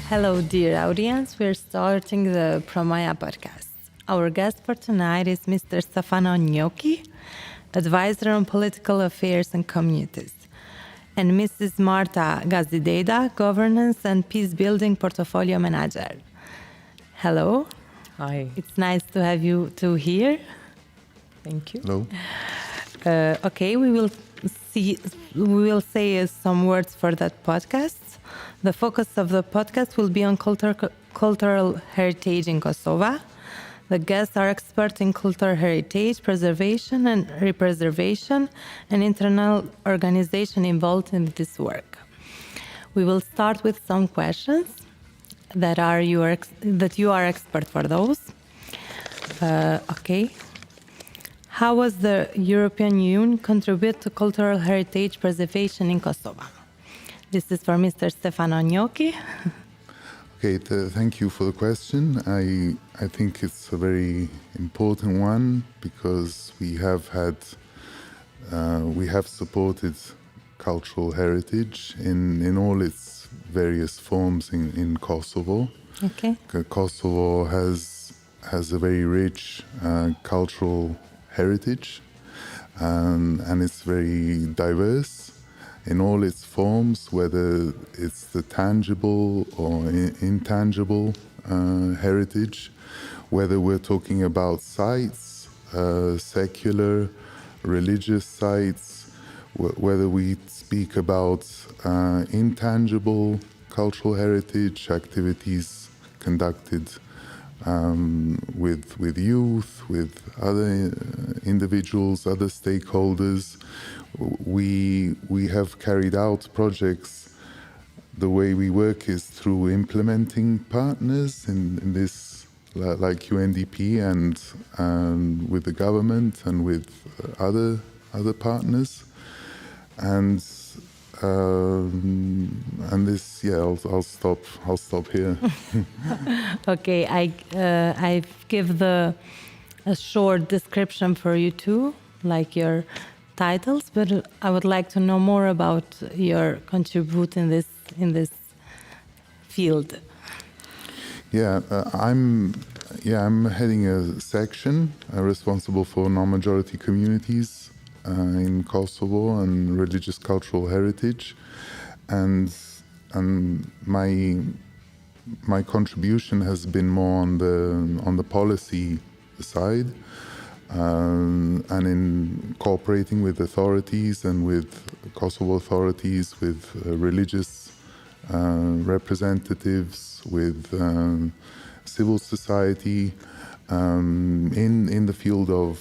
Hello, dear audience. We're starting the Promaja podcast. Our guest for tonight is Mr. Stefano Gnocchi, advisor on political affairs and communities, and Mrs. Marta Gazideda, governance and peace-building portfolio manager. Hello. Hi. It's nice to have you two here. Thank you. Hello. Okay, we will say some words for that podcast. The focus of the podcast will be on cultural heritage in Kosovo. The guests are experts in cultural heritage, preservation and represervation, and internal organization involved in this work. We will start with some questions that you are expert for those. Okay. How was the European Union contribute to cultural heritage preservation in Kosovo? This is for Mr. Stefano Gnocchi. Okay, thank you for the question. I think it's a very important one because we have supported cultural heritage in all its various forms in Kosovo. Okay. Kosovo has a very rich cultural heritage, and it's very diverse in all its forms, whether it's the tangible or intangible heritage, whether we're talking about sites, secular, religious sites, whether we speak about intangible cultural heritage activities conducted with youth, with other individuals, other stakeholders. We have carried out projects. The way we work is through implementing partners in this, like UNDP and with the government and with other partners. And this, yeah, I'll stop here. Okay, I give a short description for you too, like your titles, but I would like to know more about your contribution in this field. Yeah, I'm heading a section responsible for non-majority communities in Kosovo and religious cultural heritage, and my contribution has been more on the policy side, and in cooperating with authorities and with Kosovo authorities, with religious representatives, with civil society, in the field of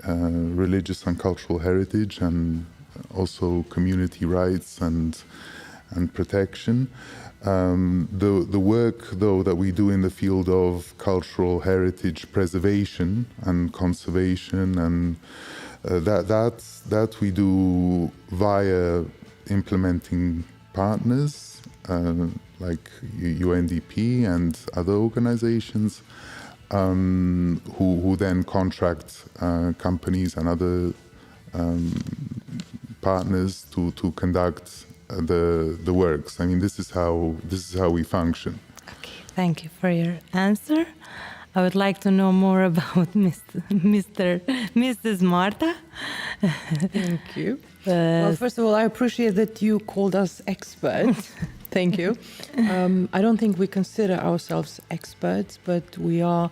religious and cultural heritage, and also community rights and protection. The work, though, that we do in the field of cultural heritage preservation and conservation, and that we do via implementing partners like UNDP and other organizations, who then contract companies and other partners to conduct the works. I mean, this is how we function. Okay, thank you for your answer. I would like to know more about Mrs. Marta. Thank you. Well, first of all, I appreciate that you called us experts. Thank you. I don't think we consider ourselves experts, but we are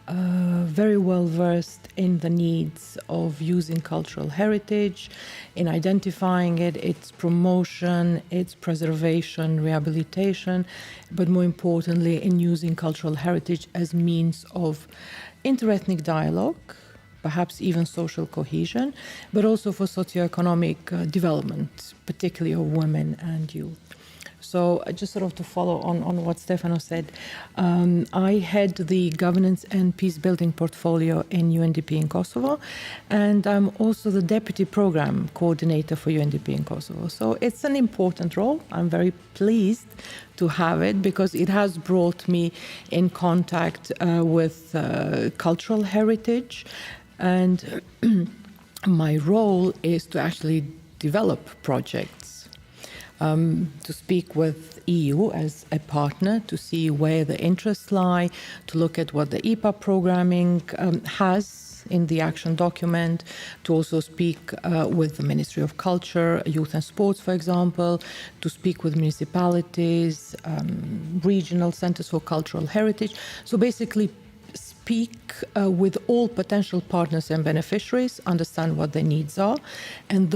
very well versed in the needs of using cultural heritage, in identifying it, its promotion, its preservation, rehabilitation, but more importantly, in using cultural heritage as means of interethnic dialogue, perhaps even social cohesion, but also for socioeconomic development, particularly of women and youth. So just sort of to follow on what Stefano said, I head the governance and peace-building portfolio in UNDP in Kosovo, and I'm also the deputy program coordinator for UNDP in Kosovo. So it's an important role. I'm very pleased to have it because it has brought me in contact with cultural heritage, and my role is to actually develop projects to speak with EU as a partner, to see where the interests lie, to look at what the EPA programming has in the action document, to also speak with the Ministry of Culture, Youth and Sports, for example, to speak with municipalities, regional centers for cultural heritage. So basically speak with all potential partners and beneficiaries, understand what their needs are, and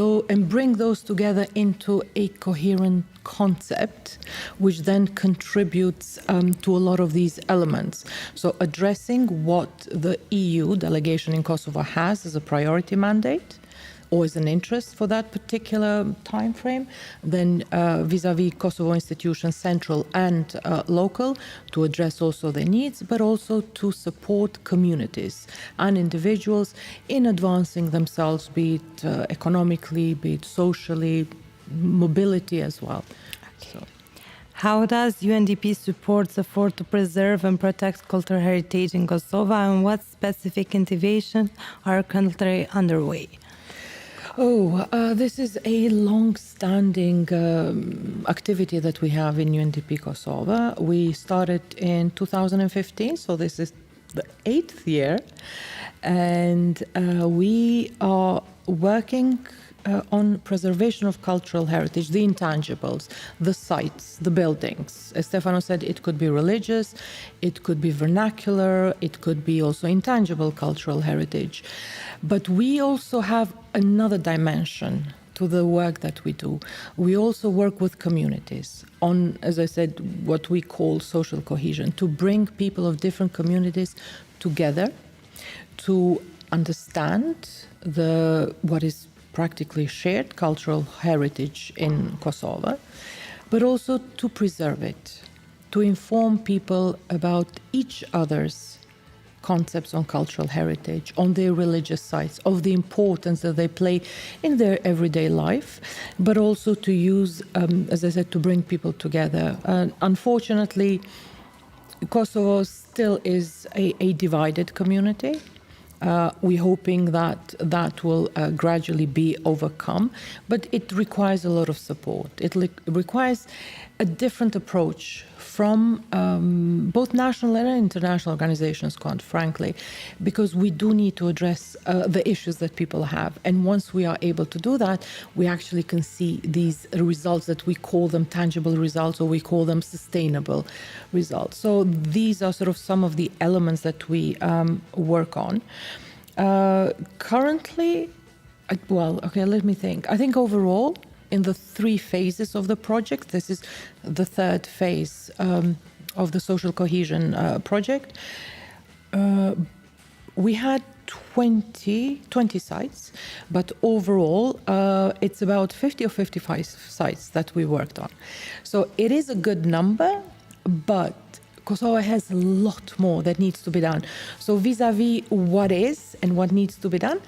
bring those together into a coherent concept, which then contributes to a lot of these elements. So addressing what the EU delegation in Kosovo has as a priority mandate, or as an interest for that particular time frame, then vis-a-vis Kosovo institutions, central and local, to address also their needs, but also to support communities and individuals in advancing themselves, be it economically, be it socially, mobility as well. So. How does UNDP support the effort to preserve and protect cultural heritage in Kosovo, and what specific innovations are currently underway? This is a long-standing activity that we have in UNDP Kosovo. We started in 2015, so this is the 8th year, and we are working on preservation of cultural heritage, the intangibles, the sites, the buildings. As Stefano said, it could be religious, it could be vernacular, it could be also intangible cultural heritage. But we also have another dimension to the work that we do. We also work with communities on, as I said, what we call social cohesion, to bring people of different communities together, to understand what is practically shared cultural heritage in Kosovo, but also to preserve it, to inform people about each other's concepts on cultural heritage, on their religious sites, of the importance that they play in their everyday life, but also to use, as I said, to bring people together. Unfortunately, Kosovo still is a divided community. We're hoping that will gradually be overcome, but it requires a lot of support. It requires a different approach from both national and international organizations, quite frankly, because we do need to address the issues that people have. And once we are able to do that, we actually can see these results that we call them tangible results, or we call them sustainable results. So these are sort of some of the elements that we work on. Currently, let me think. I think overall, in the 3 phases of the project, this is the 3rd phase of the social cohesion project. We had 20 sites, but overall it's about 50 or 55 sites that we worked on. So it is a good number, but Kosovo has a lot more that needs to be done. So vis-a-vis what is and what needs to be done,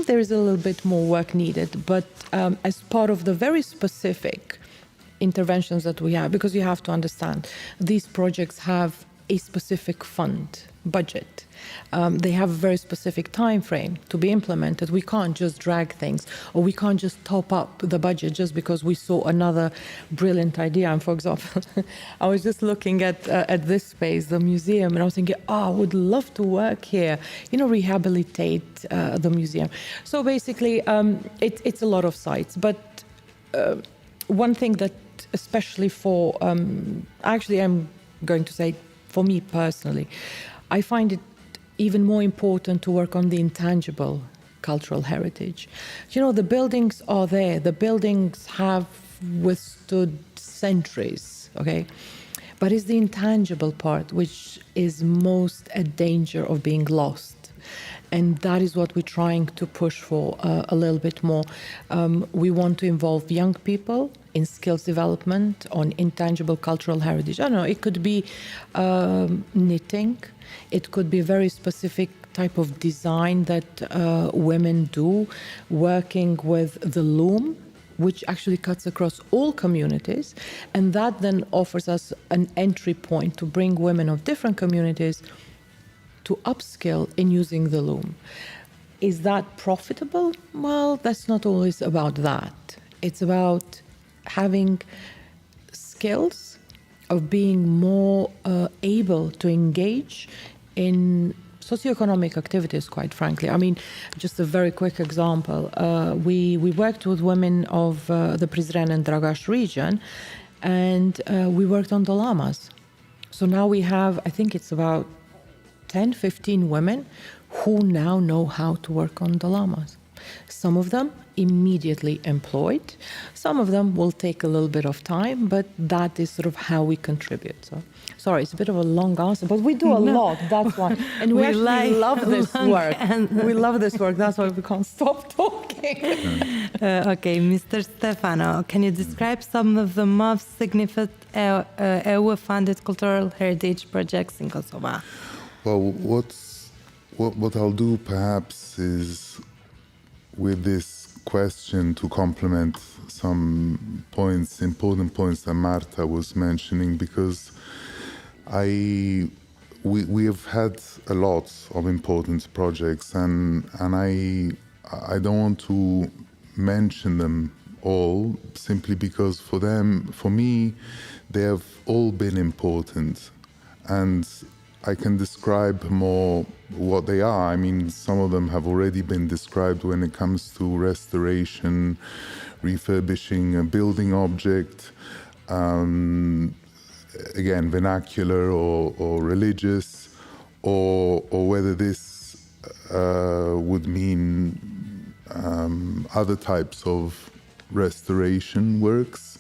there is a little bit more work needed. But as part of the very specific interventions that we have, because you have to understand, these projects have a specific fund budget. They have a very specific time frame to be implemented. We can't just drag things, or we can't just top up the budget just because we saw another brilliant idea. And for example, I was just looking at this space, the museum, and I was thinking, I would love to work here, rehabilitate the museum. So basically, it's a lot of sites. But one thing that, especially for, actually, I'm going to say, for me personally, I find it even more important to work on the intangible cultural heritage. The buildings are there. The buildings have withstood centuries, okay? But it's the intangible part which is most at danger of being lost. And that is what we're trying to push for a little bit more. We want to involve young people in skills development on intangible cultural heritage. I don't know, it could be knitting. It could be very specific type of design that women do, working with the loom, which actually cuts across all communities. And that then offers us an entry point to bring women of different communities to upskill in using the loom. Is that profitable? Well, that's not always about that. It's about having skills, of being more able to engage in socioeconomic activities, quite frankly. I mean, just a very quick example. We worked with women of the Prizren and Dragaš region, and we worked on the llamas. So now we have, I think it's about 10, 15 women who now know how to work on the llamas. Some of them immediately employed. Some of them will take a little bit of time, but that is sort of how we contribute. So, sorry, it's a bit of a long answer, but we do a lot, that's why. And we actually love this work. We love this work, that's why we can't stop talking. Okay, Mr. Stefano, can you describe some of the most significant EU-funded cultural heritage projects in Kosovo? Well, what I'll do perhaps is, with this question, to complement some points, important points that Marta was mentioning, because we have had a lot of important projects, and I don't want to mention them all simply because for me, they have all been important, and I can describe more what they are. I mean, some of them have already been described when it comes to restoration, refurbishing a building object, again, vernacular or religious, or whether this would mean other types of restoration works,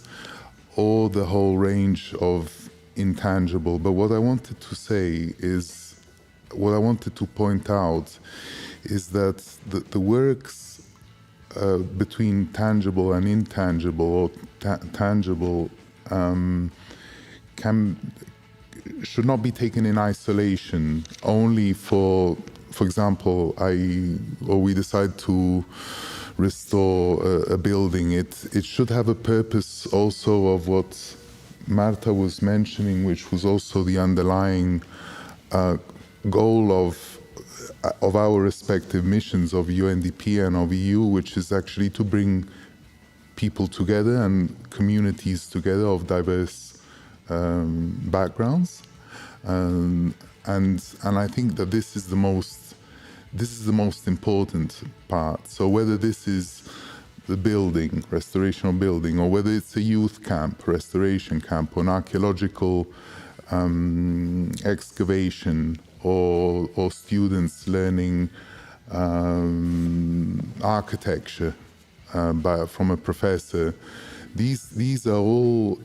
or the whole range of intangible. But what I wanted to say is, what I wanted to point out is that the works between tangible and intangible, or tangible, should not be taken in isolation. Only for example, we decide to restore a building. It should have a purpose also of what Marta was mentioning, which was also the underlying goal of our respective missions of UNDP and of EU, which is actually to bring people together and communities together of diverse backgrounds, and I think that this is the most important part. So whether this is the building, restoration of building, or whether it's a youth camp, restoration camp, or an archaeological excavation, or students learning architecture from a professor, these are all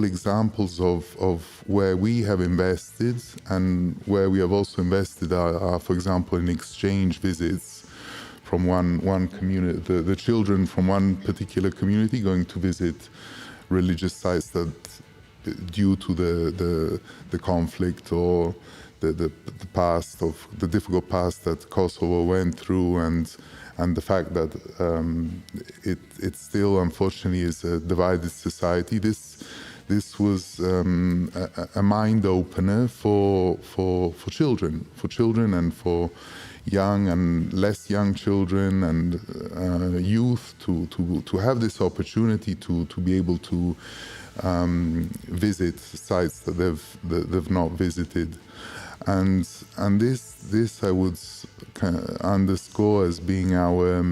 examples of where we have invested, and where we have also invested are, for example, in exchange visits from one community, the children from one particular community going to visit religious sites that, due to the conflict or the past of the difficult past that Kosovo went through, and the fact that it still unfortunately is a divided society. This was a mind opener for children and for young and less young children and youth to have this opportunity to be able to visit sites that they've not visited, and this I would kind of underscore as being our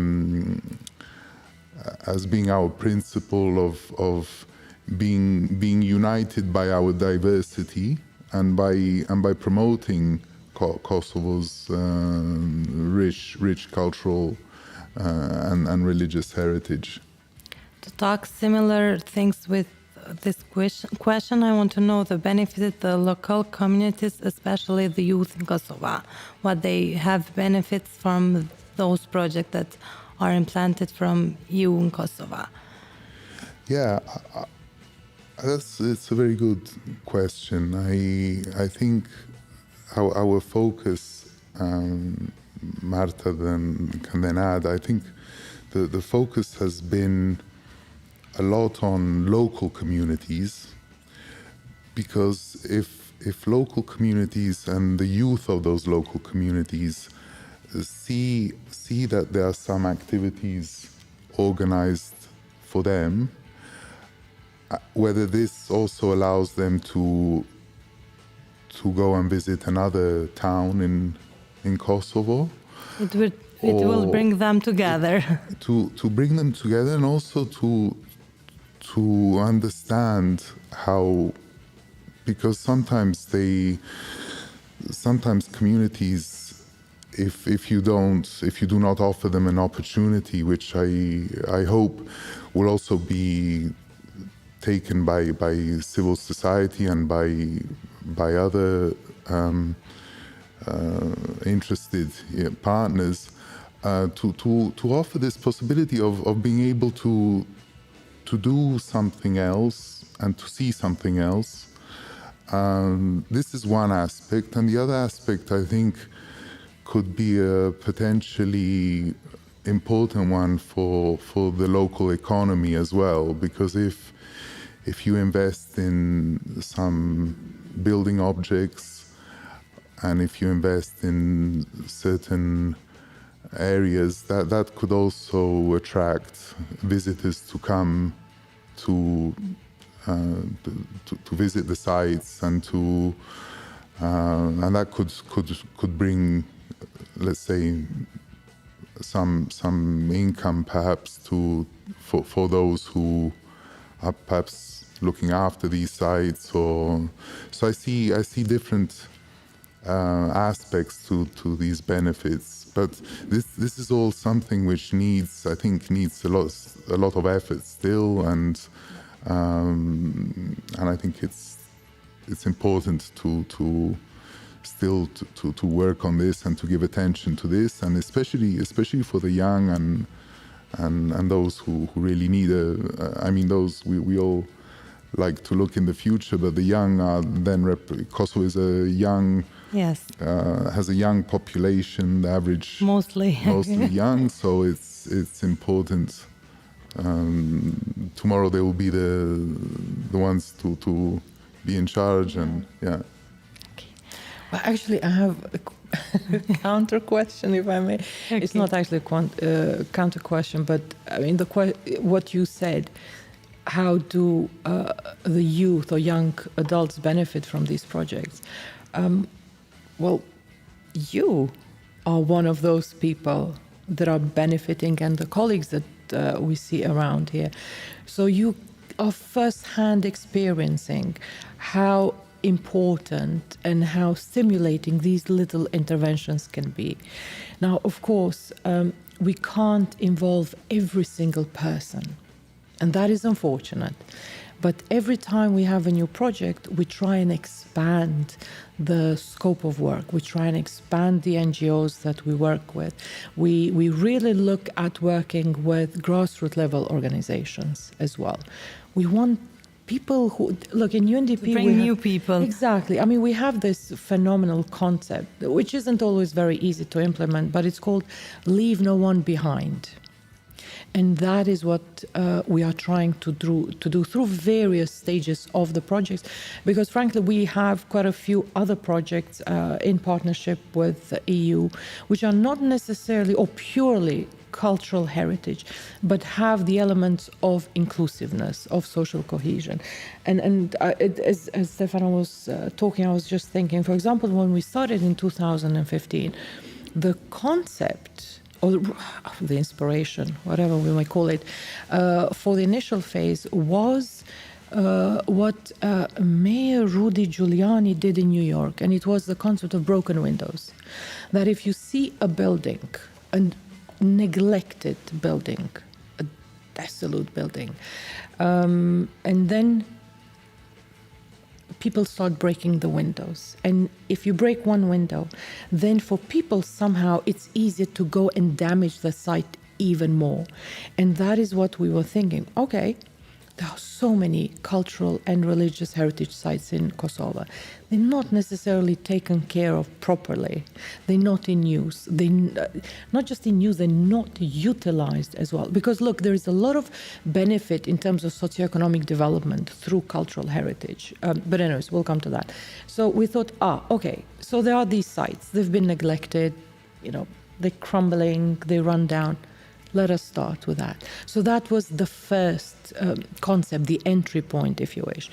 principle of being united by our diversity, and by promoting Kosovo's rich cultural and religious heritage. To talk similar things with this question, I want to know the benefit the local communities, especially the youth in Kosovo, what they have benefits from those projects that are implanted from you in Kosovo. Yeah, it's a very good question. I think our focus, Marta can then add, I think the focus has been a lot on local communities, because if local communities and the youth of those local communities see that there are some activities organized for them. Whether this also allows them to go and visit another town in Kosovo. It will bring them together. To bring them together, and also to understand how, because sometimes communities, if you do not offer them an opportunity, which I hope will also be taken by civil society and by other interested partners, to offer this possibility of being able to do something else and to see something else. This is one aspect, and the other aspect, I think, could be a potentially important one for the local economy as well, because if you invest in some building objects, and if you invest in certain areas, that could also attract visitors to come to visit the sites, and that could bring, let's say, some income perhaps for those who are perhaps looking after these sites. So I see different aspects to these benefits. But this is all something which needs a lot of effort still, and I think it's important to still to work on this and to give attention to this, and especially for the young and those who really need those we all like to look in the future, but the young are then Kosovo is a young. Yes. Has a young population, the average mostly young, so it's important. Tomorrow they will be the ones to be in charge, and yeah. Okay. Well, actually, I have a counter question, if I may. Okay. It's not actually a counter question, but I mean what you said. How do the youth or young adults benefit from these projects? Well, you are one of those people that are benefiting, and the colleagues that we see around here. So you are firsthand experiencing how important and how stimulating these little interventions can be. Now, of course, we can't involve every single person, and that is unfortunate. But every time we have a new project, we try and expand the scope of work. We try and expand the NGOs that we work with. We really look at working with grassroots level organizations as well. We want people who, look, in UNDP, to bring new people. Exactly. I mean, we have this phenomenal concept, which isn't always very easy to implement, but it's called Leave No One Behind. And that is what we are trying to do through various stages of the projects, because frankly we have quite a few other projects in partnership with the EU, which are not necessarily or purely cultural heritage, but have the elements of inclusiveness, of social cohesion. And as Stefano was talking, I was just thinking, for example, when we started in 2015, the concept, or the inspiration, whatever we might call it, for the initial phase was what Mayor Rudy Giuliani did in New York, and it was the concept of broken windows. That if you see a building, a neglected building, a desolate building, and then people start breaking the windows. And if you break one window, then for people somehow it's easier to go and damage the site even more. And that is what we were thinking. Okay, there are so many cultural and religious heritage sites in Kosovo. They're not necessarily taken care of properly. They're not in use. They're not just in use, they're not utilized as well. Because look, there is a lot of benefit in terms of socioeconomic development through cultural heritage. But anyways, we'll come to that. So we thought, okay, so there are these sites. They've been neglected, they're crumbling, they run down. Let us start with that. So that was the first concept, the entry point, if you wish.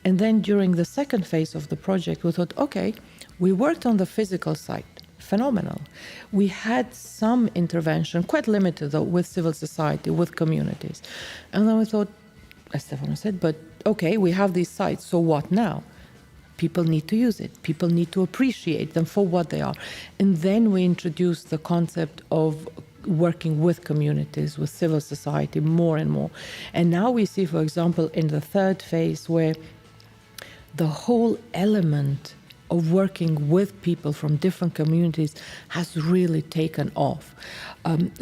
And then during the second phase of the project, we thought, okay, we worked on the physical side. Phenomenal. We had some intervention, quite limited though, with civil society, with communities. And then we thought, as Stefano said, but okay, we have these sites, so what now? People need to use it. People need to appreciate them for what they are. And then we introduced the concept of working with communities, with civil society, more and more. And now we see, for example, in the third phase, where the whole element of working with people from different communities has really taken off.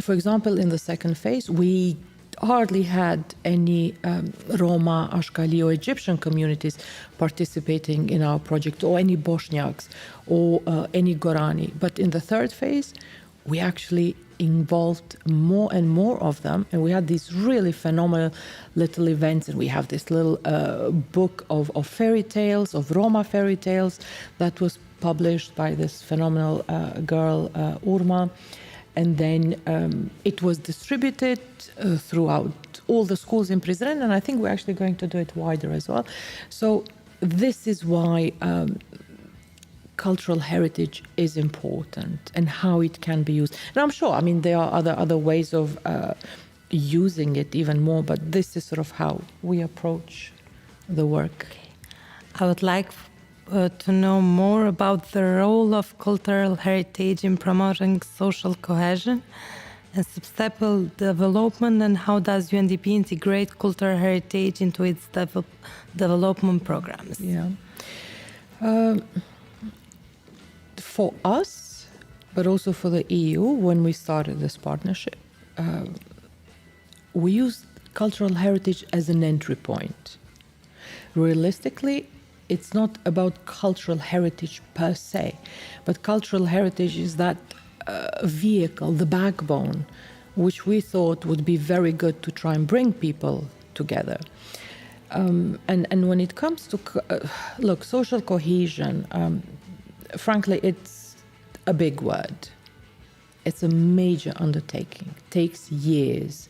For example, in the second phase, we hardly had any Roma, Ashkali, or Egyptian communities participating in our project, or any Bosniaks, or any Gorani. But in the third phase, we actually involved more and more of them, and we had these really phenomenal little events, and we have this little book of fairy tales, of Roma fairy tales, that was published by this phenomenal girl, Urma, and then it was distributed throughout all the schools in Prizren, and I think we're actually going to do it wider as well. So this is why cultural heritage is important, and how it can be used. And I'm sure, I mean, there are other ways of using it even more, but this is sort of how we approach the work. I would like to know more about the role of cultural heritage in promoting social cohesion and sustainable development, and how does UNDP integrate cultural heritage into its development programs? Yeah. For us, but also for the EU, when we started this partnership, we used cultural heritage as an entry point. Realistically, it's not about cultural heritage per se, but cultural heritage is that vehicle, the backbone, which we thought would be very good to try and bring people together. And when it comes to, look, social cohesion, frankly, it's a big word. It's a major undertaking. It takes years.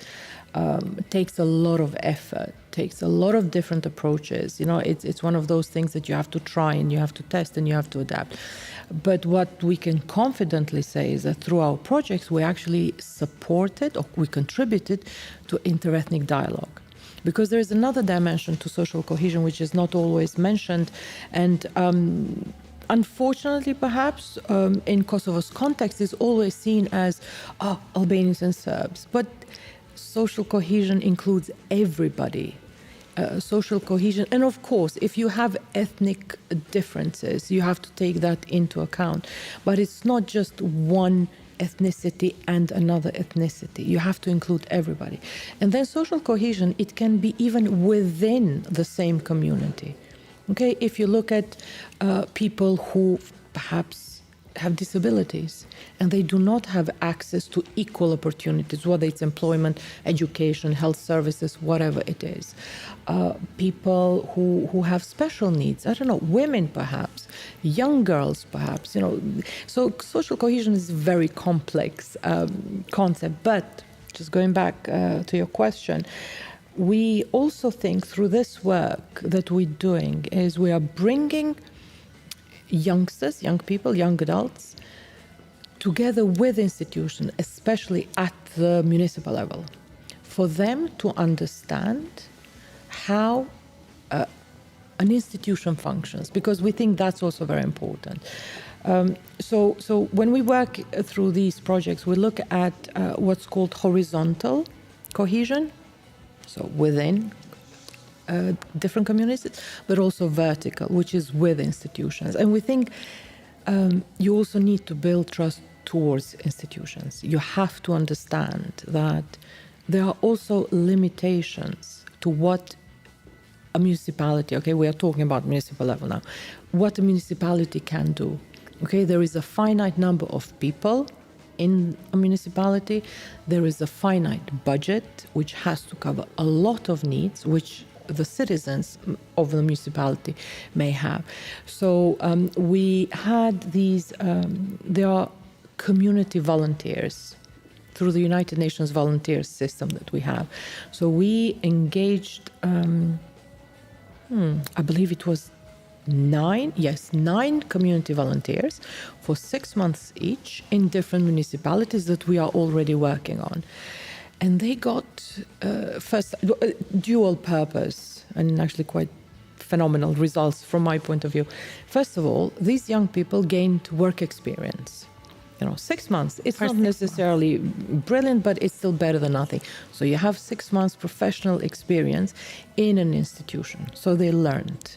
It takes a lot of effort. Takes a lot of different approaches. You know, it's one of those things that you have to try, and you have to test, and you have to adapt. But what we can confidently say is that through our projects, we actually supported, or we contributed to interethnic dialogue. Because there is another dimension to social cohesion which is not always mentioned, and unfortunately, perhaps, in Kosovo's context, is always seen as Albanians and Serbs. But social cohesion includes everybody. Social cohesion, and of course, if you have ethnic differences, you have to take that into account. But it's not just one ethnicity and another ethnicity. You have to include everybody. And then social cohesion, it can be even within the same community. Okay, if you look at people who perhaps have disabilities and they do not have access to equal opportunities, whether it's employment, education, health services, whatever it is. People who have special needs, I don't know, women perhaps, young girls perhaps, you know. So social cohesion is a very complex concept. But just going back to your question, we also think through this work that we're doing is we are bringing youngsters, young people, young adults, together with institutions, especially at the municipal level, for them to understand how an institution functions, because we think that's also very important. So when we work through these projects, we look at what's called horizontal cohesion, so within different communities, but also vertical, which is with institutions. And we think you also need to build trust towards institutions. You have to understand that there are also limitations to what a municipality, okay, we are talking about municipal level now, what a municipality can do. Okay, there is a finite number of people in a municipality. There is a finite budget which has to cover a lot of needs which the citizens of the municipality may have. So we had these, there are community volunteers through the United Nations volunteer system that we have. So we engaged, I believe it was 9 community volunteers for 6 months each in different municipalities that we are already working on. And they got first dual purpose and actually quite phenomenal results from my point of view. First of all, these young people gained work experience. 6 months, it's not necessarily brilliant, but it's still better than nothing. So you have 6 months professional experience in an institution. So they learned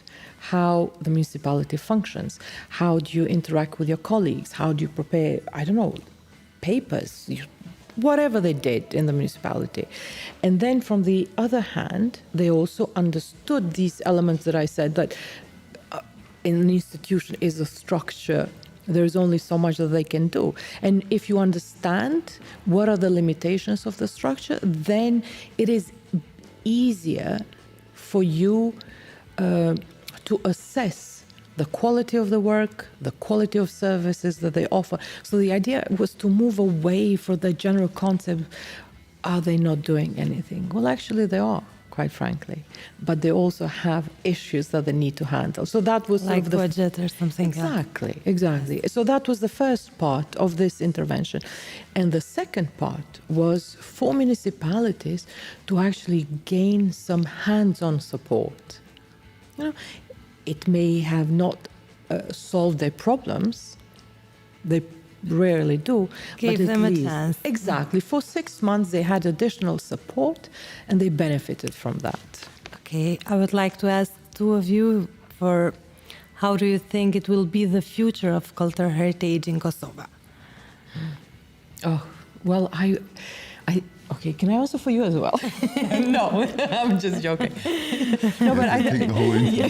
how the municipality functions. How do you interact with your colleagues? How do you prepare, papers, whatever they did in the municipality. And then from the other hand, they also understood these elements that I said, that in an institution is a structure. There's only so much that they can do. And if you understand what are the limitations of the structure, then it is easier for you to assess the quality of the work, the quality of services that they offer. So the idea was to move away from the general concept, are they not doing anything? Well, actually they are, quite frankly. But they also have issues that they need to handle. So that was like the budget or something. Exactly. So that was the first part of this intervention. And the second part was for municipalities to actually gain some hands-on support. It may have not solved their problems. They rarely do. Give but them a chance. Exactly. For 6 months, they had additional support, and they benefited from that. Okay, I would like to ask two of you for how do you think it will be the future of cultural heritage in Kosovo? Oh, well, okay, can I answer for you as well? No, I'm just joking. No, but I take the whole interview.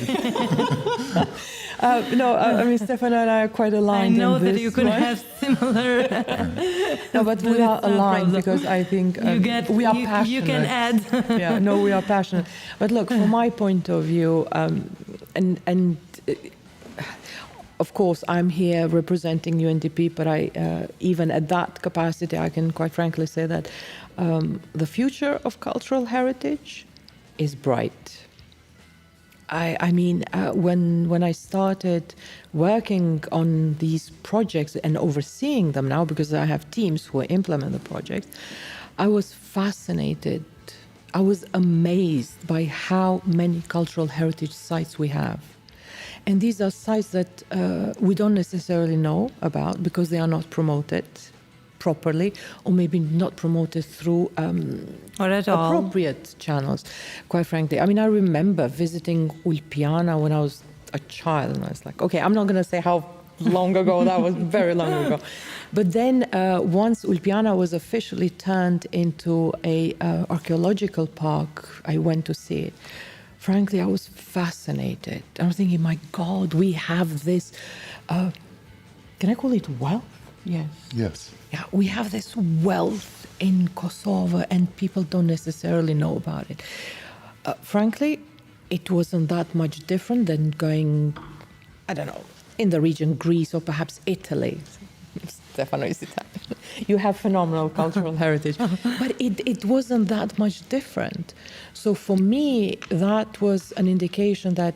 Stefano and I are quite aligned. I know in that this you could have similar. No, but we are aligned because I think we are passionate. You can add. We are passionate. But look, from my point of view, of course, I'm here representing UNDP, but even at that capacity, I can quite frankly say that the future of cultural heritage is bright. When I started working on these projects and overseeing them now, because I have teams who implement the projects, I was fascinated. I was amazed by how many cultural heritage sites we have. And these are sites that we don't necessarily know about because they are not promoted properly, or maybe not promoted through appropriate channels, quite frankly. I remember visiting Ulpiana when I was a child, and I was like, okay, I'm not going to say how long ago, that was very long ago. But then once Ulpiana was officially turned into a archaeological park, I went to see it. Frankly, I was fascinated. I was thinking, my God, we have this, can I call it wealth? Yes. Yeah, we have this wealth in Kosovo and people don't necessarily know about it. Frankly, it wasn't that much different than going, in the region, Greece or perhaps Italy. Stefano is Italian. You have phenomenal cultural heritage. But it wasn't that much different. So for me, that was an indication that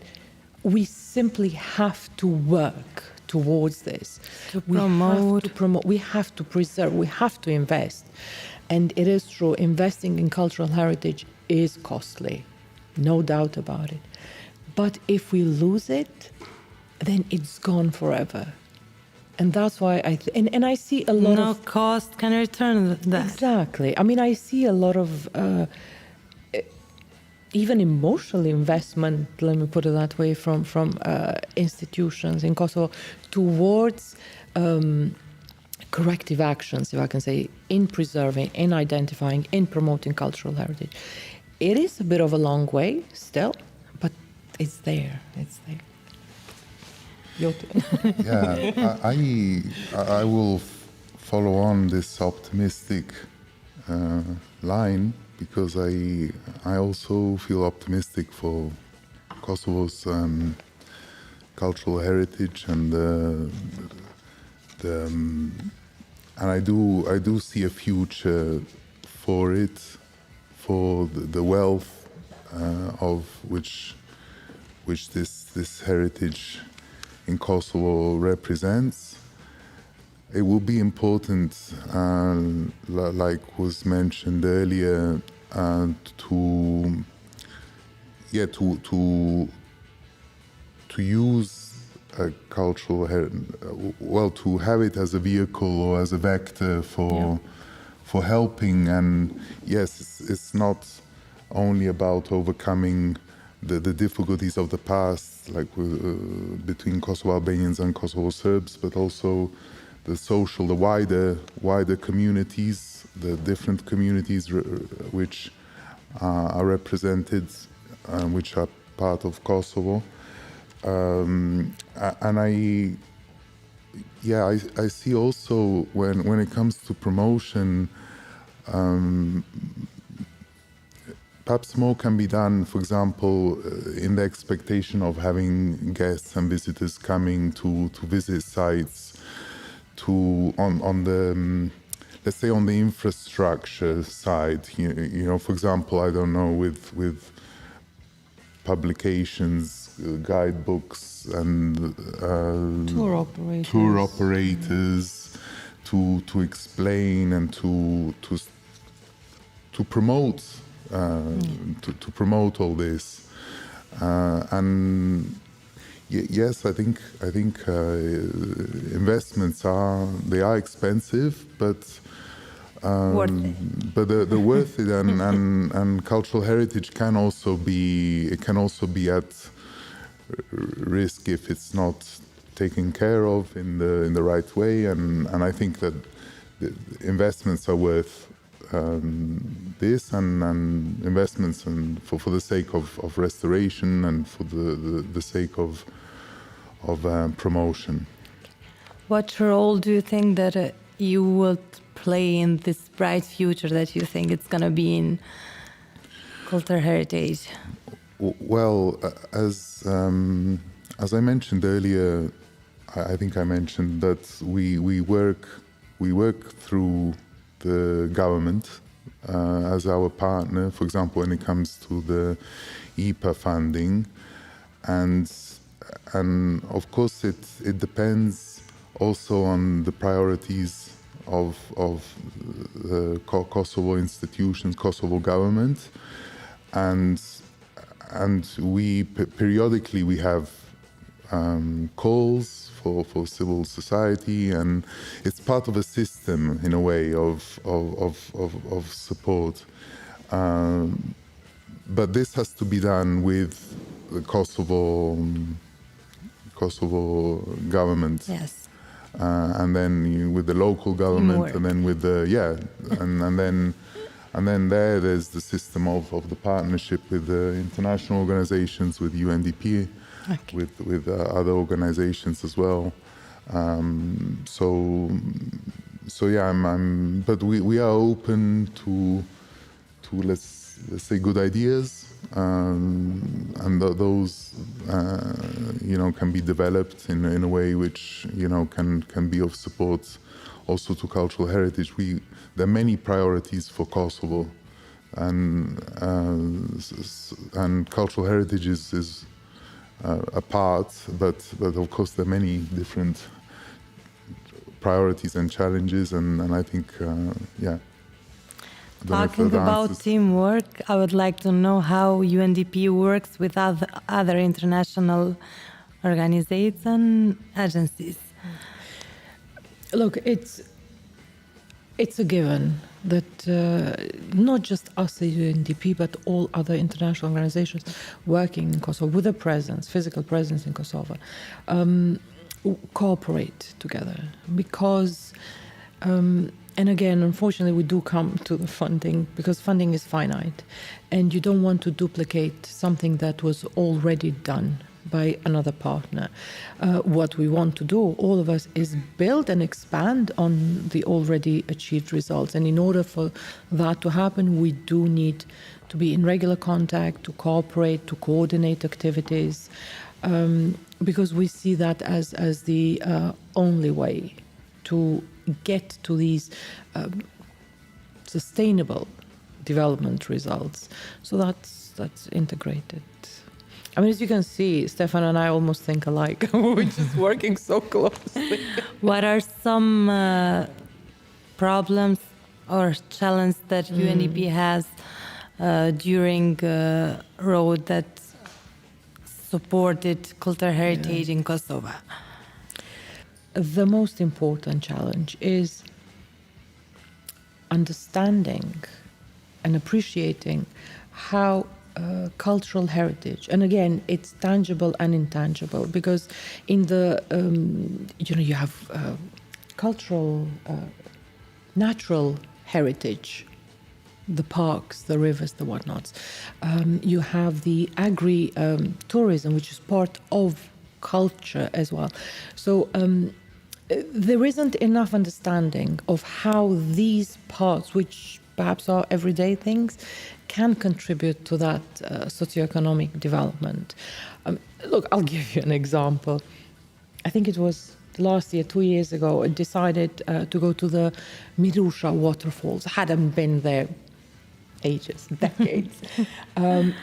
we simply have to work towards this. We have to promote, we have to preserve, we have to invest. And it is true, investing in cultural heritage is costly, no doubt about it. But if we lose it, then it's gone forever. And that's why I see a lot of... No cost can return that. Exactly. I see a lot of even emotional investment, let me put it that way, from institutions in Kosovo towards corrective actions, if I can say, in preserving, in identifying, in promoting cultural heritage. It is a bit of a long way still, but it's there. It's there. Your turn. Yeah, I will follow on this optimistic line, because I also feel optimistic for Kosovo's cultural heritage and I do see a future for it, for the wealth of which this heritage in Kosovo represents. It will be important, like was mentioned earlier, to use a cultural to have it as a vehicle or as a vector for helping. And yes, it's not only about overcoming the difficulties of the past, like between Kosovo Albanians and Kosovo Serbs, but also the wider communities, the different communities which are represented, which are part of Kosovo. And I see also when it comes to promotion, perhaps more can be done, for example, in the expectation of having guests and visitors coming to visit sites, on the let's say on the infrastructure side, you know, for example, I don't know, with publications, guidebooks, and tour operators to explain and to promote to promote all this, and yes, I think investments are expensive, but they're worth it, and cultural heritage can also be at risk if it's not taken care of in the right way, and I think that the investments are worth this, and investments and for the sake of restoration and for the sake of promotion. What role do you think that you would play in this bright future that you think it's going to be in cultural heritage? Well, as I mentioned earlier, I think I mentioned that we work through the government as our partner, for example, when it comes to the IPA funding, and of course it depends also on the priorities of the Kosovo institutions, Kosovo government, and we periodically we have calls for civil society, and it's part of a system in a way of support. But this has to be done with the Kosovo government. Yes. And then with the local government, and then with the and then there's the system of the partnership with the international organizations, with UNDP, okay, with other organizations as well. So yeah, but we are open to let's say good ideas, and those can be developed in a way which can be of support also to cultural heritage. There are many priorities for Kosovo, and cultural heritage is a part, but of course there are many different priorities and challenges, and I think Talking about teamwork, I would like to know how UNDP works with other international organizations and agencies. Look, it's a given that not just us at UNDP, but all other international organizations working in Kosovo with a presence, physical presence in Kosovo, cooperate together, because and again, unfortunately, we do come to the funding, because funding is finite, and you don't want to duplicate something that was already done by another partner. What we want to do, all of us, is build and expand on the already achieved results. And in order for that to happen, we do need to be in regular contact, to cooperate, to coordinate activities, because we see that as the only way to get to these sustainable development results. So that's integrated. I mean, as you can see, Stefano and I almost think alike. We're just working so closely. What are some problems or challenges that UNDP has during road that supported cultural heritage in Kosovo? The most important challenge is understanding and appreciating how cultural heritage, and again, it's tangible and intangible, because in the you have cultural natural heritage, the parks, the rivers, the whatnots. You have the agri-tourism, which is part of culture as well. So there isn't enough understanding of how these parts, which perhaps are everyday things, can contribute to that socioeconomic development. Look, I'll give you an example. I think it was last year, 2 years ago, I decided to go to the Mirusha waterfalls. I hadn't been there ages, decades.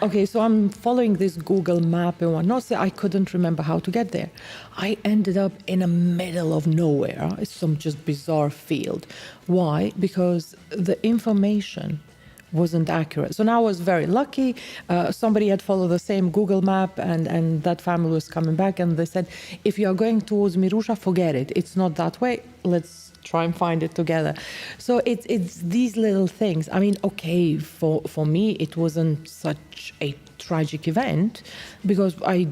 Okay, so I'm following this Google map and whatnot, so I couldn't remember how to get there. I ended up in the middle of nowhere. It's some just bizarre field. Why? Because the information wasn't accurate. So now I was very lucky. Somebody had followed the same Google map, and that family was coming back, and they said, if you are going towards Mirusha, forget it. It's not that way. Let's try and find it together. So it's these little things. I mean, okay, for me, it wasn't such a tragic event, because I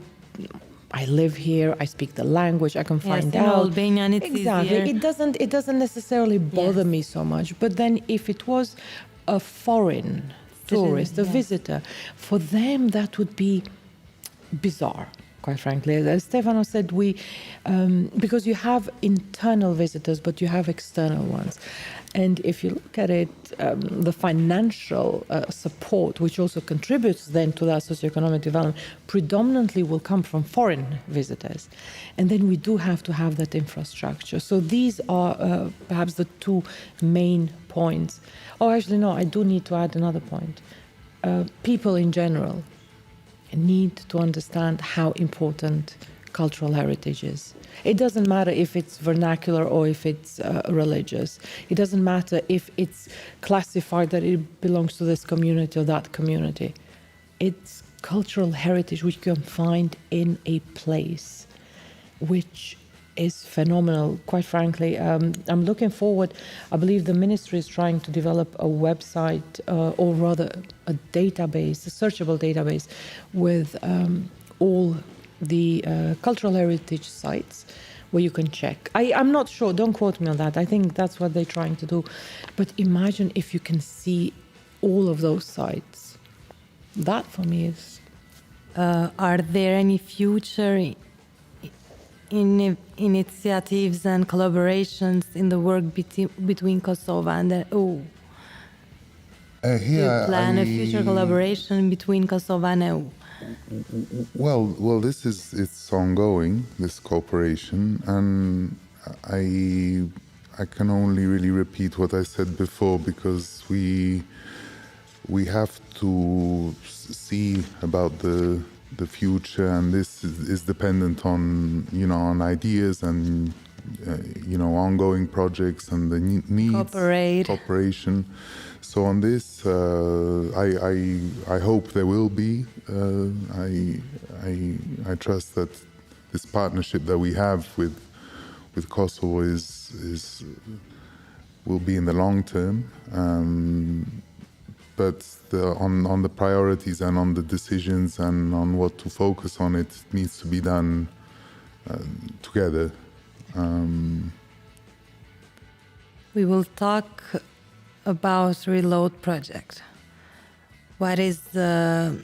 live here, I speak the language, I can find out. Albanian, it's exactly. easier. It doesn't necessarily bother me so much. But then if it was a foreign tourist, a visitor, for them that would be bizarre, quite frankly. As Stefano said, because you have internal visitors, but you have external ones. And if you look at it, the financial support, which also contributes then to that socioeconomic development, predominantly will come from foreign visitors. And then we do have to have that infrastructure. So these are perhaps the two main points. Oh, actually, no, I do need to add another point. People in general need to understand how important cultural heritage is. It doesn't matter if it's vernacular or if it's religious. It doesn't matter if it's classified that it belongs to this community or that community. It's cultural heritage which you can find in a place, which is phenomenal, quite frankly. I'm looking forward. I believe the ministry is trying to develop a website, or rather a database, a searchable database with all the cultural heritage sites where you can check. I'm not sure, don't quote me on that. I think that's what they're trying to do. But imagine if you can see all of those sites. That for me is... Are there any future initiatives and collaborations in the work between Kosovo and the EU? Do you plan a future collaboration between Kosovo and EU? Well, it's ongoing, this cooperation, and I can only really repeat what I said before, because we have to see about the future, and this is dependent on on ideas and ongoing projects and the needs cooperation. So on this, I hope there will be. I trust that this partnership that we have with Kosovo will be in the long term. But on the priorities and on the decisions and on what to focus on, it needs to be done together. We will talk about Reload project. What is the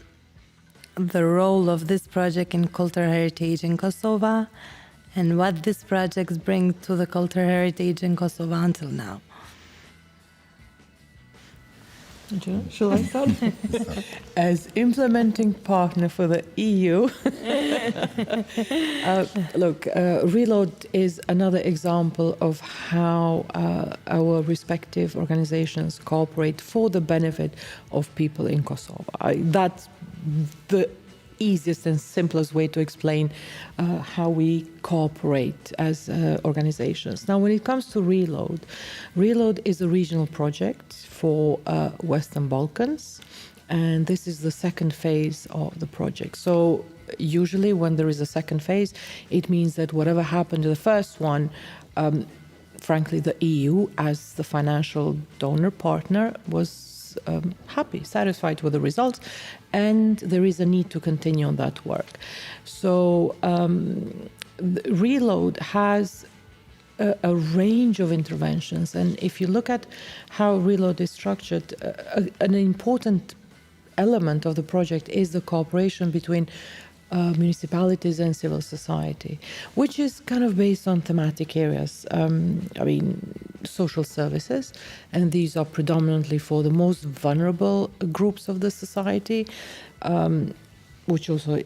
role of this project in cultural heritage in Kosovo, and what this project brings to the cultural heritage in Kosovo until now? Shall I start? As implementing partner for the EU, look, Reload is another example of how our respective organizations cooperate for the benefit of people in Kosovo. That's the easiest and simplest way to explain how we cooperate as organizations. Now, when it comes to Reload, Reload is a regional project for Western Balkans, and this is the second phase of the project. So usually when there is a second phase, it means that whatever happened to the first one, frankly, the EU as the financial donor partner was happy, satisfied with the results, and there is a need to continue on that work. So Reload has a range of interventions, and if you look at how Reload is structured, an important element of the project is the cooperation between municipalities and civil society, which is kind of based on thematic areas. Social services, and these are predominantly for the most vulnerable groups of the society, which also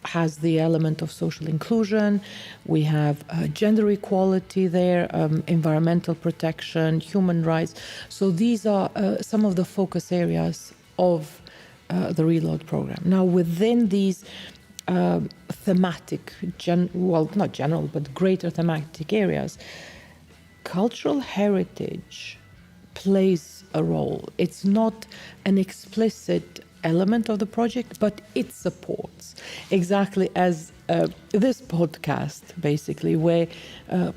has the element of social inclusion. We have gender equality there, environmental protection, human rights. So these are some of the focus areas of the Reload program. Now, within these thematic, not general, but greater thematic areas, cultural heritage plays a role. It's not an explicit element of the project, but it supports, exactly as this podcast, basically, where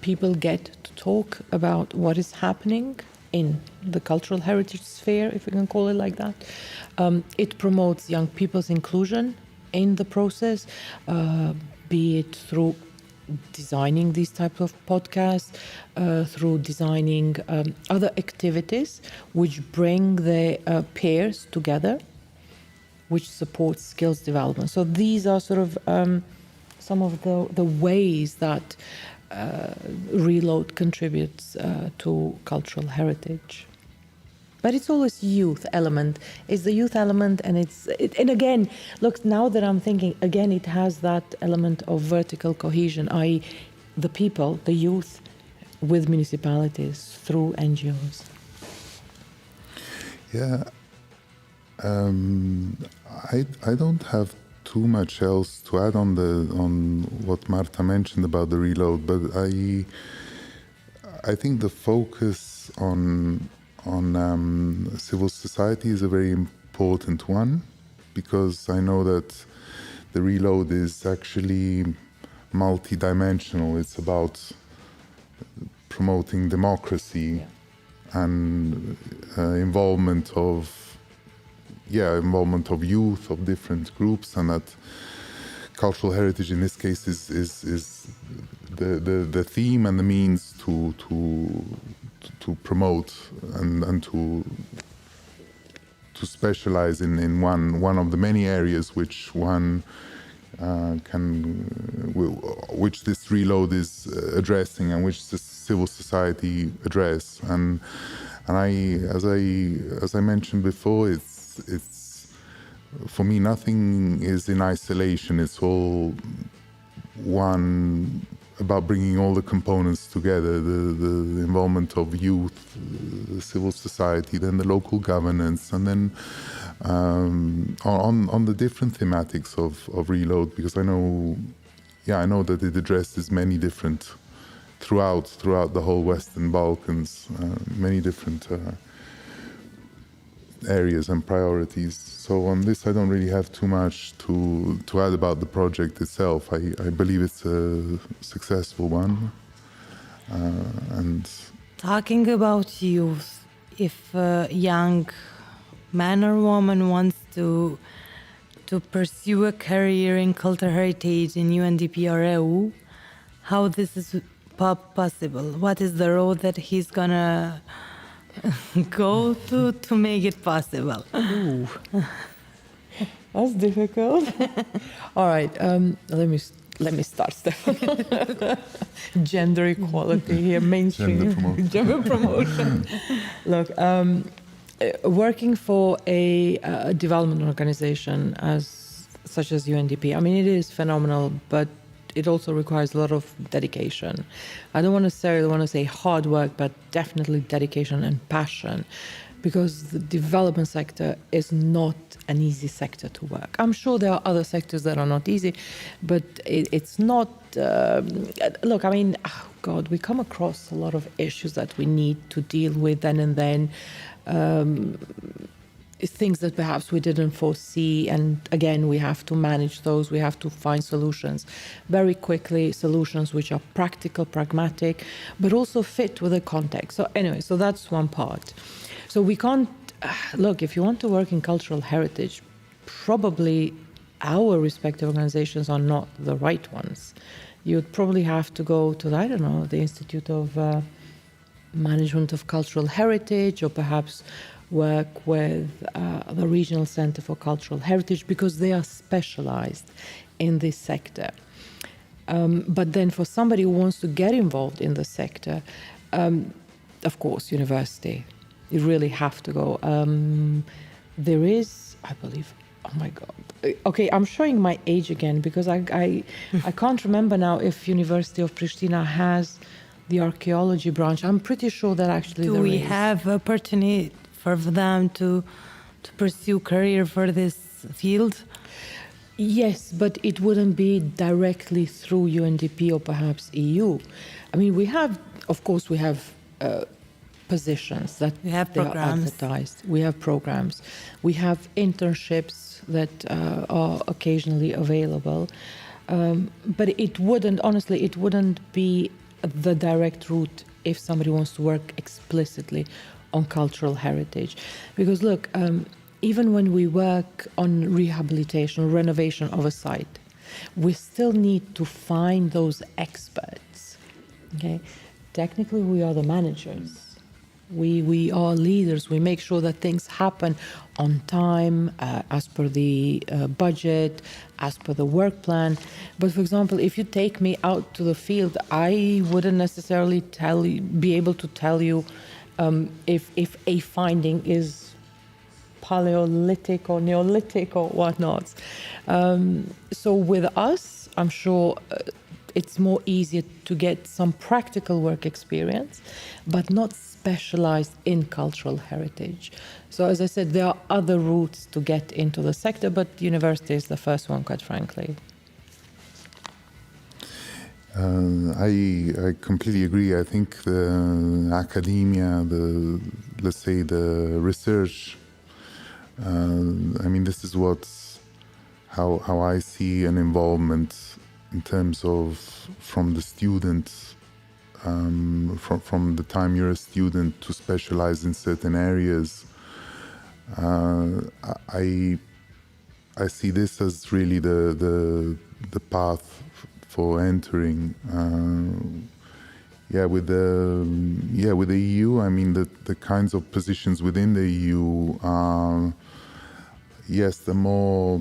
people get to talk about what is happening in the cultural heritage sphere, if we can call it like that. It promotes young people's inclusion in the process, be it through designing these types of podcasts, through designing other activities which bring the peers together, which supports skills development. So these are sort of some of the ways that Reload contributes to cultural heritage. But it's always youth element. It's the youth element, and and again, look, now that I'm thinking, again, it has that element of vertical cohesion, i.e. the people, the youth, with municipalities through NGOs. Yeah, I don't have too much else to add on what Marta mentioned about the Reload, but I think the focus on civil society is a very important one, because I know that the Reload is actually multi-dimensional. It's about promoting democracy and involvement of youth, of different groups, and that cultural heritage in this case is the theme and the means to promote and to specialize in one of the many areas which one which this Reload is addressing, and which the civil society address. And as I mentioned before, it's for me, nothing is in isolation. It's all one, about bringing all the components together, the involvement of youth, the civil society, then the local governance, and then on the different thematics of Reload, because I know that it addresses many different, throughout the whole Western Balkans, many different areas and priorities. So on this, I don't really have too much to add about the project itself. I believe it's a successful one. And talking about youth, if a young man or woman wants to pursue a career in cultural heritage in UNDP or EU, how this is possible? What is the road that he's gonna go to make it possible? Ooh. That's difficult. All right, let me start, Stefano. Gender equality here, mainstream. Gender promotion. Look, working for a development organization such as UNDP, I mean, it is phenomenal, but it also requires a lot of dedication. I don't necessarily want to say hard work, but definitely dedication and passion, because the development sector is not an easy sector to work. I'm sure there are other sectors that are not easy, but it's not. Look, I mean, oh God, we come across a lot of issues that we need to deal with then and then. Things that perhaps we didn't foresee, and again, we have to manage those. We have to find solutions very quickly, solutions which are practical, pragmatic, but also fit with the context. So anyway, so that's one part. So we can't, look, if you want to work in cultural heritage, probably our respective organizations are not the right ones. You'd probably have to go to, I don't know, the Institute of Management of Cultural Heritage, or perhaps work with the Regional Center for Cultural Heritage, because they are specialized in this sector. But then for somebody who wants to get involved in the sector, of course, university, you really have to go. There is, I believe, oh my God. Okay, I'm showing my age again, because I can't remember now if University of Pristina has the archaeology branch. I'm pretty sure that actually Do there we is. have opportunity for them to pursue career for this field? Yes, but it wouldn't be directly through UNDP or perhaps EU. I mean, we have, of course, we have positions that We have they are programs. advertised. We have programs. We have internships that are occasionally available. But it wouldn't, honestly, it wouldn't be the direct route if somebody wants to work explicitly on cultural heritage. Because look, even when we work on rehabilitation, renovation of a site, we still need to find those experts. Okay, technically we are the managers. We are leaders. We make sure that things happen on time, as per the budget, as per the work plan. But for example, if you take me out to the field, I wouldn't necessarily be able to tell you if a finding is Paleolithic or Neolithic or whatnot. So with us, I'm sure it's more easier to get some practical work experience, but not specialized in cultural heritage. So as I said, there are other routes to get into the sector, but university is the first one, quite frankly. I completely agree. I think the academia, let's say the research, I mean, this is how I see an involvement in terms of from the student, from the time you're a student to specialize in certain areas. I see this as really the path for entering. With the EU, I mean the kinds of positions within the EU are, yes, the more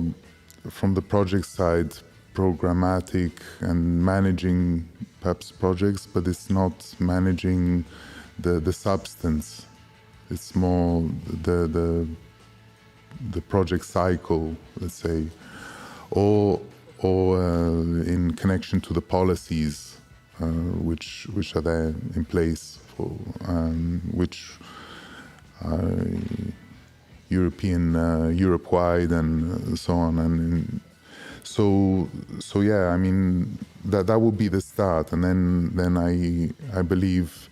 from the project side, programmatic and managing perhaps projects, but it's not managing the substance. It's more the project cycle, let's say, or in connection to the policies which are there in place for which are Europe-wide and so on, and so yeah. I mean that would be the start, and then I believe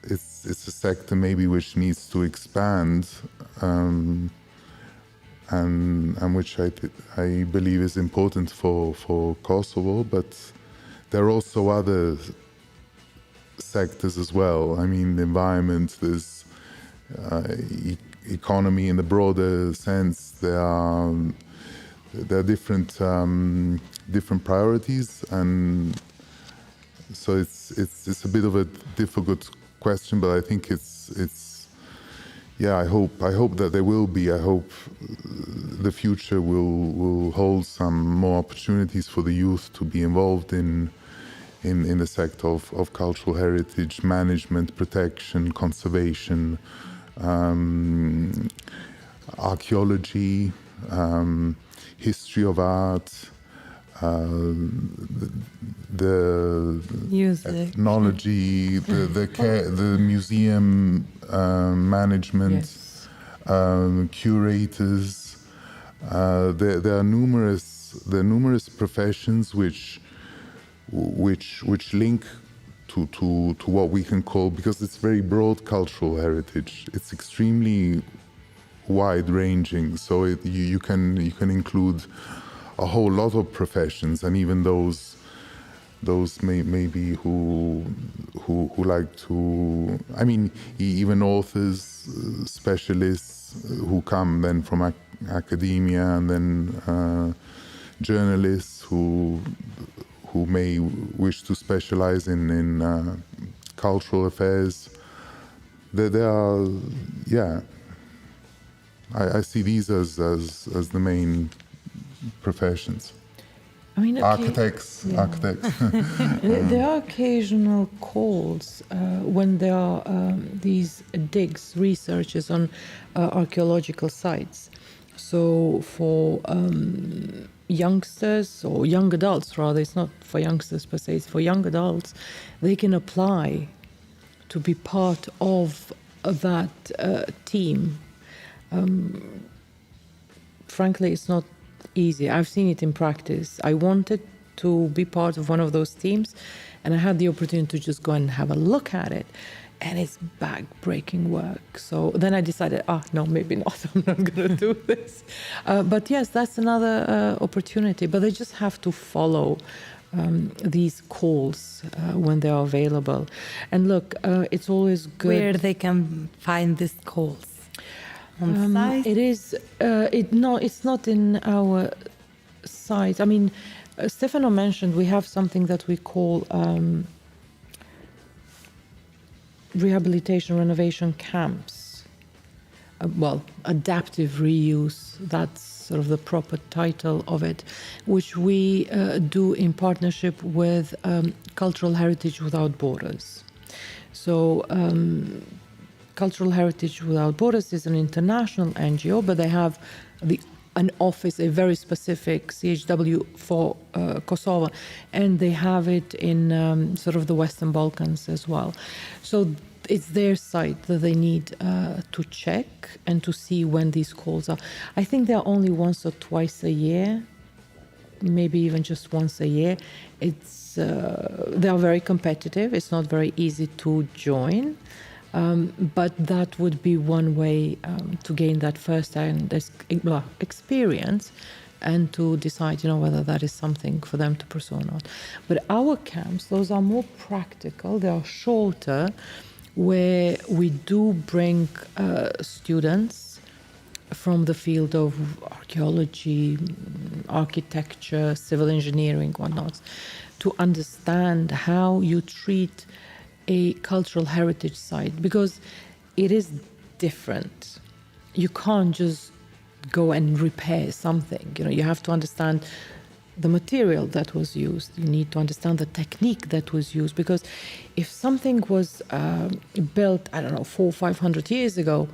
it's a sector maybe which needs to expand, and which I believe is important for Kosovo, but there are also other sectors as well. I mean, the environment, there's economy in the broader sense. There are different priorities, and so it's a bit of a difficult question, but I think it's yeah. I hope that there will be. I hope the future will hold some more opportunities for the youth to be involved in the sector of cultural heritage management, protection, conservation, archaeology, history of art, the Music. ethnology, the museum management, Yes. Curators. There are numerous professions which link to what we can call, because it's very broad cultural heritage. It's extremely wide-ranging, so you can include a whole lot of professions, and even those maybe who like to, I mean, even authors, specialists who come then from academia, and then journalists who may wish to specialize in cultural affairs. There are, yeah. I see these as the main professions. I mean, architects. There are occasional calls when there are these digs, researches on archaeological sites. So for youngsters, or young adults rather, it's not for youngsters per se, it's for young adults, they can apply to be part of that team. Frankly, it's not easy. I've seen it in practice. I wanted to be part of one of those teams, and I had the opportunity to just go and have a look at it, and it's back-breaking work. So then I decided, no, maybe not. I'm not going to do this. But yes, that's another opportunity. But they just have to follow these calls when they are available. And look, it's always good. Where they can find these calls? On site? It is. It's not in our site. I mean, Stefano mentioned we have something that we call rehabilitation renovation camps. Adaptive reuse. That's sort of the proper title of it, which we do in partnership with Cultural Heritage Without Borders. So. Cultural Heritage Without Borders is an international NGO, but they have an office, a very specific CHW for Kosovo, and they have it in sort of the Western Balkans as well. So it's their site that they need to check and to see when these calls are. I think they're only once or twice a year, maybe even just once a year. It's they are very competitive. It's not very easy to join. But that would be one way to gain that first-hand experience and to decide, whether that is something for them to pursue or not. But our camps, those are more practical. They are shorter, where we do bring students from the field of archaeology, architecture, civil engineering, whatnot, to understand how you treat a cultural heritage site, because it is different. You can't just go and repair something. You have to understand the material that was used. You need to understand the technique that was used, because if something was built, 400 or 500 years ago,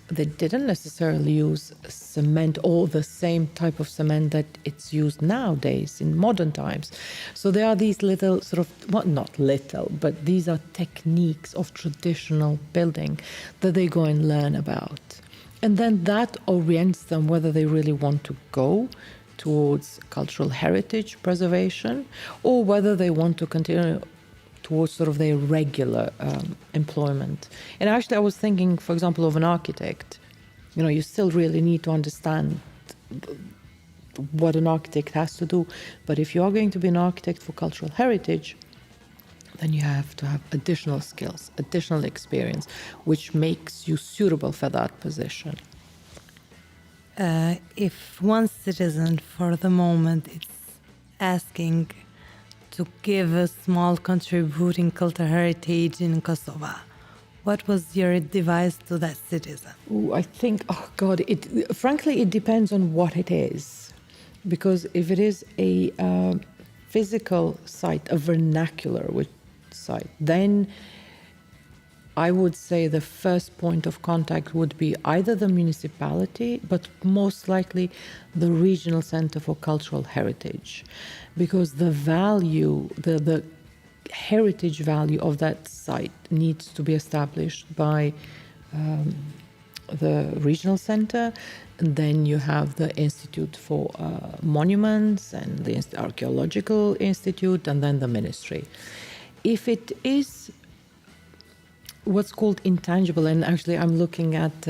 they didn't necessarily use cement or the same type of cement that it's used nowadays in modern times. So there are these little sort of, well, not little, but these are techniques of traditional building that they go and learn about. And then that orients them whether they really want to go towards cultural heritage preservation or whether they want to continue towards sort of their regular employment. And actually I was thinking, for example, of an architect. You still really need to understand what an architect has to do. But if you are going to be an architect for cultural heritage, then you have to have additional skills, additional experience, which makes you suitable for that position. If one citizen for the moment is asking to give a small contributing cultural heritage in Kosovo, what was your advice to that citizen? I think, frankly, it depends on what it is. Because if it is a physical site, a vernacular site, then I would say the first point of contact would be either the municipality, but most likely the regional center for cultural heritage, because the value, the heritage value of that site needs to be established by the regional center, and then you have the Institute for Monuments and the Archaeological Institute, and then the ministry. If it is what's called intangible, and actually I'm looking at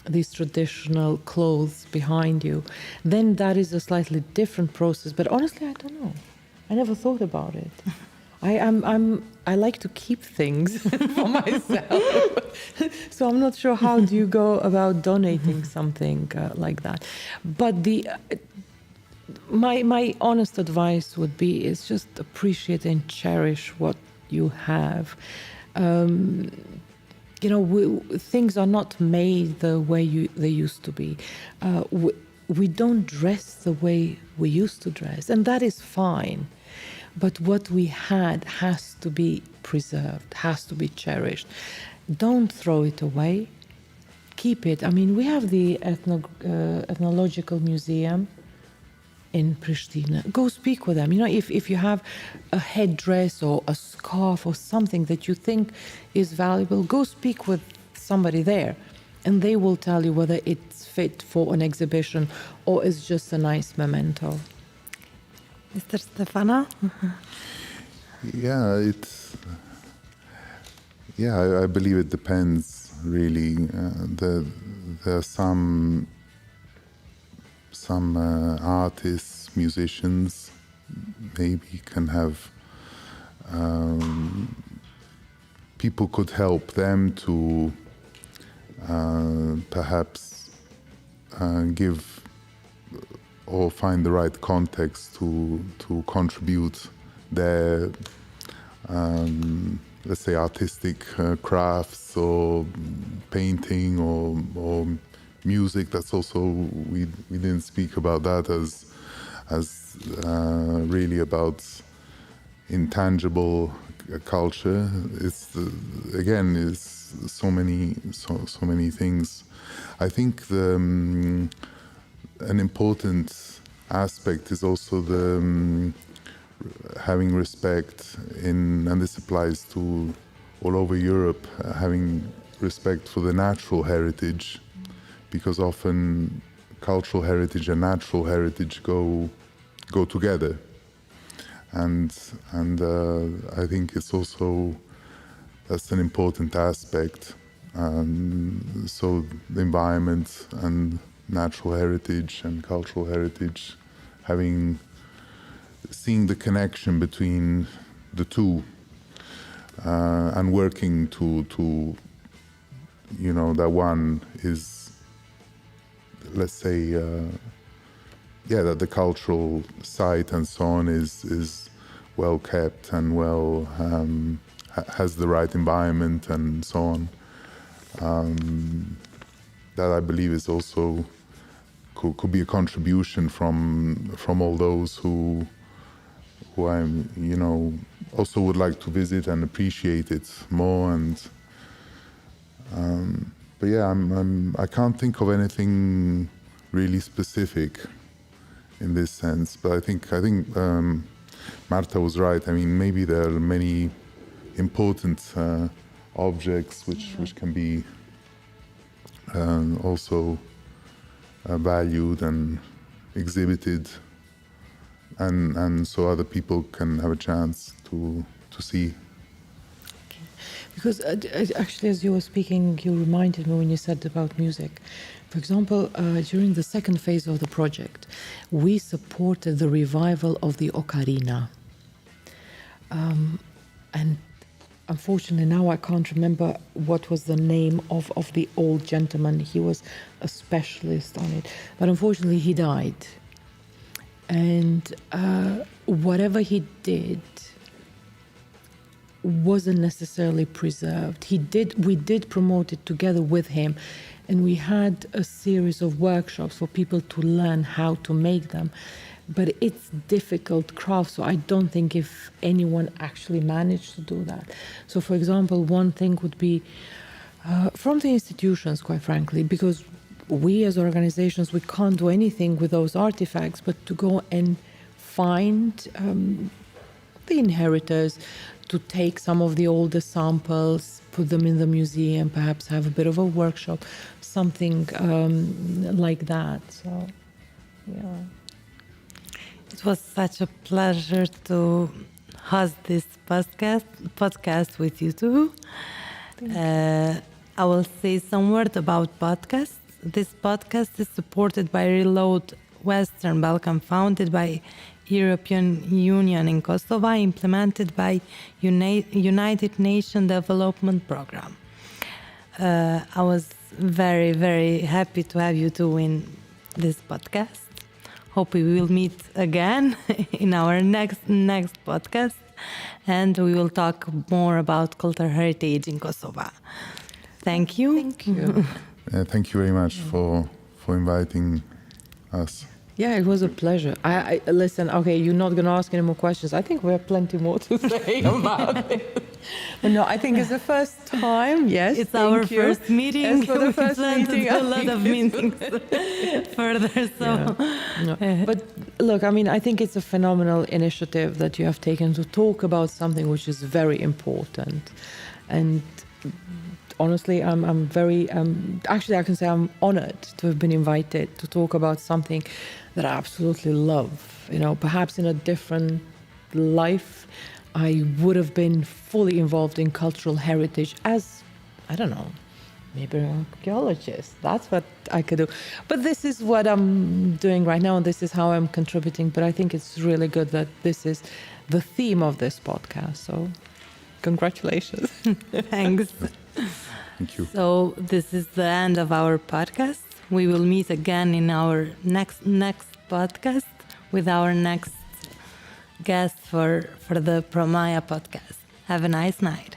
these traditional clothes behind you, then that is a slightly different process. But honestly, I don't know. I never thought about it. I like to keep things for myself, so I'm not sure how do you go about donating something like that. But my honest advice would be is just appreciate and cherish what you have. Things are not made the way they used to be. We don't dress the way we used to dress, and that is fine. But what we had has to be preserved, has to be cherished. Don't throw it away. Keep it. I mean, we have the Ethnological Museum in Pristina. Go speak with them. If you have a headdress or a scarf or something that you think is valuable, go speak with somebody there, and they will tell you whether it's fit for an exhibition or is just a nice memento. Mr. Stefano? I believe it depends, really. There are some artists, musicians, maybe can have, people could help them to perhaps give or find the right context to contribute their, let's say, artistic crafts or painting or music. That's also, we didn't speak about that as really about intangible culture. It's so many things. I think an important aspect is also the having respect and this applies to all over Europe, having respect for the natural heritage, because often cultural heritage and natural heritage go together, and I think it's also, that's an important aspect. So the environment and natural heritage and cultural heritage, seeing the connection between the two, and working to that one is, let's say, that the cultural site and so on is well kept and well has the right environment and so on. That I believe is also could be a contribution from all those who I'm also would like to visit and appreciate it more. And but I can't think of anything really specific in this sense. But I think Marta was right. I mean, maybe there are many important objects which can be also valued and exhibited, and so other people can have a chance to see. Okay. Because actually, as you were speaking, you reminded me when you said about music. For example, during the second phase of the project, we supported the revival of the ocarina. And unfortunately, now I can't remember what was the name of the old gentleman. He was a specialist on it. But unfortunately, he died. And whatever he did wasn't necessarily preserved. We did promote it together with him. And we had a series of workshops for people to learn how to make them. but it's difficult craft. So I don't think if anyone actually managed to do that. So, for example, one thing would be from the institutions, quite frankly, because we as organizations, we can't do anything with those artifacts, but to go and find the inheritors, to take some of the older samples, put them in the museum, perhaps have a bit of a workshop, something like that. So, yeah. It was such a pleasure to host this podcast with you two. I will say some word about podcasts. This podcast is supported by Reload Western Balkan, founded by European Union in Kosovo, implemented by United Nations Development Program. I was very, very happy to have you two in this podcast. Hope we will meet again in our next podcast, and we will talk more about cultural heritage in Kosovo. Thank you. Thank you. Thank you very much for inviting us. Yeah, it was a pleasure. I listen, okay, you're not going to ask any more questions. I think we have plenty more to say about it. No, I think it's the first time, yes. It's our first meeting. Yes, for the first meeting. A lot of meetings further, so. Yeah. No. But look, I mean, I think it's a phenomenal initiative that you have taken to talk about something which is very important. And honestly, I'm very, actually I can say I'm honored to have been invited to talk about something that I absolutely love. You know, perhaps in a different life, I would have been fully involved in cultural heritage as, I don't know, maybe an archaeologist. That's what I could do. But this is what I'm doing right now, and this is how I'm contributing. But I think it's really good that this is the theme of this podcast. So congratulations. Thanks. Thank you. So this is the end of our podcast. We will meet again in our next podcast with our next guest for the Promaja podcast. Have a nice night.